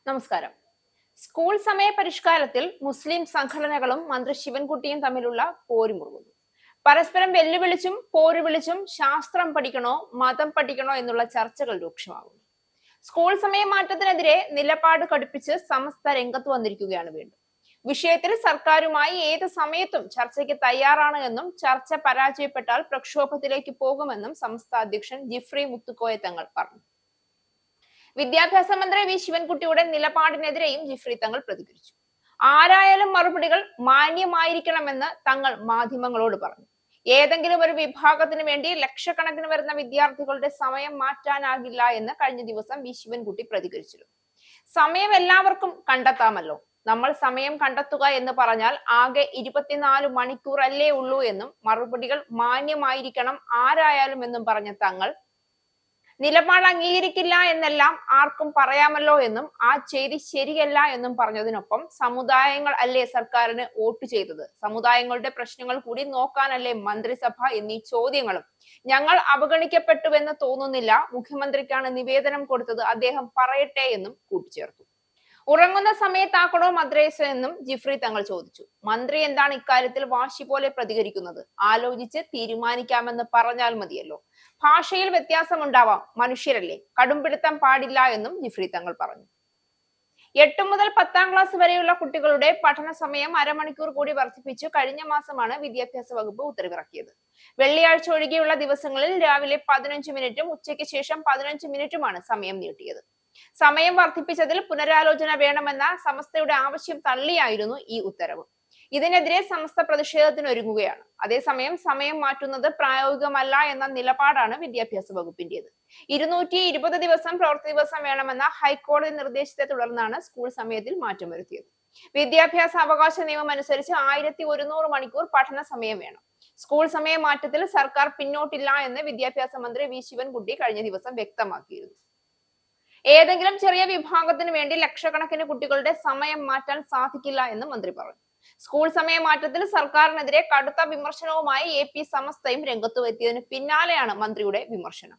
നമസ്കാരം. സ്കൂൾ സമയ പരിഷ്കാരത്തിൽ മുസ്ലിം സംഘടനകളും മന്ത്രി ശിവൻകുട്ടിയും തമ്മിലുള്ള പോരുമുറുകുന്നു. പരസ്പരം വെല്ലുവിളിച്ചും പോരുവിളിച്ചും ശാസ്ത്രം പഠിക്കണോ മതം പഠിക്കണോ എന്നുള്ള ചർച്ചകൾ രൂക്ഷമാകുന്നു. സ്കൂൾ സമയ മാറ്റത്തിനെതിരെ നിലപാട് കടുപ്പിച്ച് സമസ്ത രംഗത്ത് വന്നിരിക്കുകയാണ് വീണ്ടും. വിഷയത്തിൽ സർക്കാരുമായി ഏത് സമയത്തും ചർച്ചയ്ക്ക് തയ്യാറാണ് എന്നും ചർച്ച പരാജയപ്പെട്ടാൽ പ്രക്ഷോഭത്തിലേക്ക് പോകുമെന്നും സമസ്ത അധ്യക്ഷൻ ജിഫ്രി മുത്തുക്കോയ തങ്ങൾ പറഞ്ഞു. വിദ്യാഭ്യാസ മന്ത്രി വി ശിവൻകുട്ടിയുടെ നിലപാടിനെതിരെയും ജിഫ്രി തങ്ങൾ പ്രതികരിച്ചു. ആരായാലും മറുപടികൾ മാന്യമായിരിക്കണമെന്ന് തങ്ങൾ മാധ്യമങ്ങളോട് പറഞ്ഞു. ഏതെങ്കിലും ഒരു വിഭാഗത്തിന് വേണ്ടി ലക്ഷക്കണക്കിന് വരുന്ന വിദ്യാർത്ഥികളുടെ സമയം മാറ്റാനാകില്ല എന്ന് കഴിഞ്ഞ ദിവസം വി ശിവൻകുട്ടി പ്രതികരിച്ചിരുന്നു. സമയം എല്ലാവർക്കും കണ്ടെത്താമല്ലോ. നമ്മൾ സമയം കണ്ടെത്തുക എന്ന് പറഞ്ഞാൽ ആകെ 24 മണിക്കൂർ അല്ലേ ഉള്ളൂ എന്നും മറുപടികൾ മാന്യമായിരിക്കണം ആരായാലും എന്നും പറഞ്ഞ തങ്ങൾ നിലപാട് അംഗീകരിക്കില്ല എന്നെല്ലാം ആർക്കും പറയാമല്ലോ എന്നും ആ ചെയ്തി ശരിയല്ല എന്നും പറഞ്ഞതിനൊപ്പം സമുദായങ്ങൾ അല്ലേ സർക്കാരിന് വോട്ട് ചെയ്തത്, സമുദായങ്ങളുടെ പ്രശ്നങ്ങൾ കൂടി നോക്കാനല്ലേ മന്ത്രിസഭ എന്നീ ചോദ്യങ്ങളും ഞങ്ങൾ അവഗണിക്കപ്പെട്ടുവെന്ന് തോന്നുന്നില്ല. മുഖ്യമന്ത്രിക്കാണ് നിവേദനം കൊടുത്തത്, അദ്ദേഹം പറയട്ടെ എന്നും കൂട്ടിച്ചേർത്തു. ഉറങ്ങുന്ന സമയത്താക്കണോ മദ്രസ എന്നും ജിഫ്രി തങ്ങൾ ചോദിച്ചു. മന്ത്രി എന്താണ് ഇക്കാര്യത്തിൽ വാശി പോലെ പ്രതികരിക്കുന്നത്? ആലോചിച്ച് തീരുമാനിക്കാമെന്ന് പറഞ്ഞാൽ മതിയല്ലോ. ഭാഷയിൽ വ്യത്യാസമുണ്ടാവാം, മനുഷ്യരല്ലേ, കടുംപിടുത്തം പാടില്ല എന്നും ജിഫ്രി തങ്ങൾ പറഞ്ഞു. 8 മുതൽ 10ാം ക്ലാസ് വരെയുള്ള കുട്ടികളുടെ പഠന സമയം അരമണിക്കൂർ കൂടി വർദ്ധിപ്പിച്ചു കഴിഞ്ഞ മാസമാണ് വിദ്യാഭ്യാസ വകുപ്പ് ഉത്തരവിറക്കിയത്. വെള്ളിയാഴ്ച ഒഴികെയുള്ള ദിവസങ്ങളിൽ രാവിലെ 15 മിനിറ്റും ഉച്ചയ്ക്ക് ശേഷം 15 മിനിറ്റുമാണ് സമയം നീട്ടിയത്. സമയം വർദ്ധിപ്പിച്ചതിൽ പുനരാലോചന വേണമെന്ന സമസ്തയുടെ ആവശ്യം തള്ളിയായിരുന്നു ഈ ഉത്തരവ്. ഇതിനെതിരെ സമസ്ത പ്രതിഷേധത്തിനൊരുങ്ങുകയാണ്. അതേസമയം സമയം മാറ്റുന്നത് പ്രായോഗികമല്ല എന്ന നിലപാടാണ് വിദ്യാഭ്യാസ വകുപ്പിന്റേത്. 220 ദിവസം പ്രവൃത്തി ദിവസം വേണമെന്ന ഹൈക്കോടതി നിർദ്ദേശത്തെ തുടർന്നാണ് സ്കൂൾ സമയത്തിൽ മാറ്റം വരുത്തിയത്. വിദ്യാഭ്യാസ അവകാശ നിയമം അനുസരിച്ച് 1100 മണിക്കൂർ പഠന സമയം വേണം. സ്കൂൾ സമയ മാറ്റത്തിൽ സർക്കാർ പിന്നോട്ടില്ല എന്ന് വിദ്യാഭ്യാസ മന്ത്രി വി ശിവൻകുട്ടി കഴിഞ്ഞ ദിവസം വ്യക്തമാക്കിയിരുന്നു. ഏതെങ്കിലും ചെറിയ വിഭാഗത്തിന് വേണ്ടി ലക്ഷക്കണക്കിന് കുട്ടികളുടെ സമയം മാറ്റാൻ സാധിക്കില്ല എന്ന് മന്ത്രി പറഞ്ഞു. സ്കൂൾ സമയ മാറ്റത്തിൽ സർക്കാരിനെതിരെ കടുത്ത വിമർശനവുമായി AP സമസ്തയും രംഗത്തുവെത്തിയതിന് പിന്നാലെയാണ് മന്ത്രിയുടെ വിമർശനം.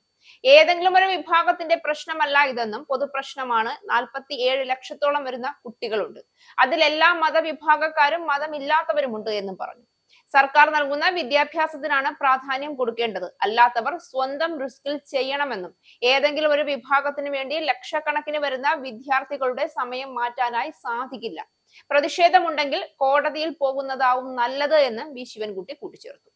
ഏതെങ്കിലും ഒരു വിഭാഗത്തിന്റെ പ്രശ്നമല്ല ഇതെന്നും പൊതുപ്രശ്നമാണ്. 47 ലക്ഷത്തോളം വരുന്ന കുട്ടികളുണ്ട്, അതിലെല്ലാ മതവിഭാഗക്കാരും മതമില്ലാത്തവരുമുണ്ട് എന്നും പറഞ്ഞു. സർക്കാർ നൽകുന്ന വിദ്യാഭ്യാസത്തിനാണ് പ്രാധാന്യം കൊടുക്കേണ്ടത്, അല്ലാത്തവർ സ്വന്തം റിസ്കിൽ ചെയ്യണമെന്നും ഏതെങ്കിലും ഒരു വിഭാഗത്തിന് വേണ്ടി ലക്ഷക്കണക്കിന് വരുന്ന വിദ്യാർത്ഥികളുടെ സമയം മാറ്റാനായി സാധിക്കില്ല. പ്രതിഷേധമുണ്ടെങ്കിൽ കോടതിയിൽ പോകുന്നതാവും നല്ലത് എന്ന് വി ശിവൻകുട്ടി കൂട്ടിച്ചേർത്തു.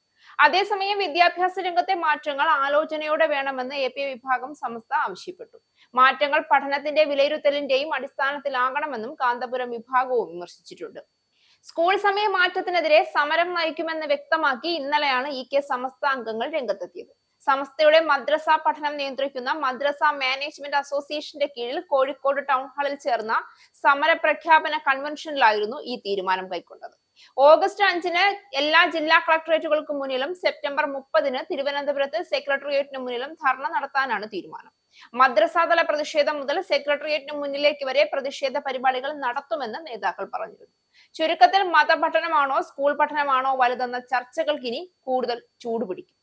അതേസമയം വിദ്യാഭ്യാസ രംഗത്തെ മാറ്റങ്ങൾ ആലോചനയോടെ വേണമെന്ന് AP വിഭാഗം സമസ്ത ആവശ്യപ്പെട്ടു. മാറ്റങ്ങൾ പഠനത്തിന്റെ വിലയിരുത്തലിന്റെയും അടിസ്ഥാനത്തിലാകണമെന്നും കാന്തപുരം വിഭാഗവും വിമർശിച്ചിട്ടുണ്ട്. സ്കൂൾ സമയ മാറ്റത്തിനെതിരെ സമരം നയിക്കുമെന്ന് വ്യക്തമാക്കി ഇന്നലെയാണ് EK സമസ്ത അംഗങ്ങൾ രംഗത്തെത്തിയത്. സമസ്തയുടെ മദ്രസ പഠനം നിയന്ത്രിക്കുന്ന മദ്രസ മാനേജ്മെന്റ് അസോസിയേഷന്റെ കീഴിൽ കോഴിക്കോട് ടൗൺ ഹാളിൽ ചേർന്ന സമര പ്രഖ്യാപന കൺവെൻഷനിലായിരുന്നു ഈ തീരുമാനം കൈക്കൊണ്ടത്. ഓഗസ്റ്റ് 5-ന് എല്ലാ ജില്ലാ കളക്ടറേറ്റുകൾക്ക് മുന്നിലും സെപ്റ്റംബർ 30-ന് തിരുവനന്തപുരത്ത് സെക്രട്ടേറിയറ്റിന് മുന്നിലും ധർണ നടത്താനാണ് തീരുമാനം. മദ്രസാതല പ്രതിഷേധം മുതൽ സെക്രട്ടേറിയറ്റിന് മുന്നിലേക്ക് വരെ പ്രതിഷേധ പരിപാടികൾ നടത്തുമെന്ന് നേതാക്കൾ പറഞ്ഞിരുന്നു. ചുരുക്കത്തിൽ മതപഠനമാണോ സ്കൂൾ പഠനമാണോ വലുതെന്ന ചർച്ചകൾക്ക് ഇനി കൂടുതൽ ചൂടുപിടിക്കും.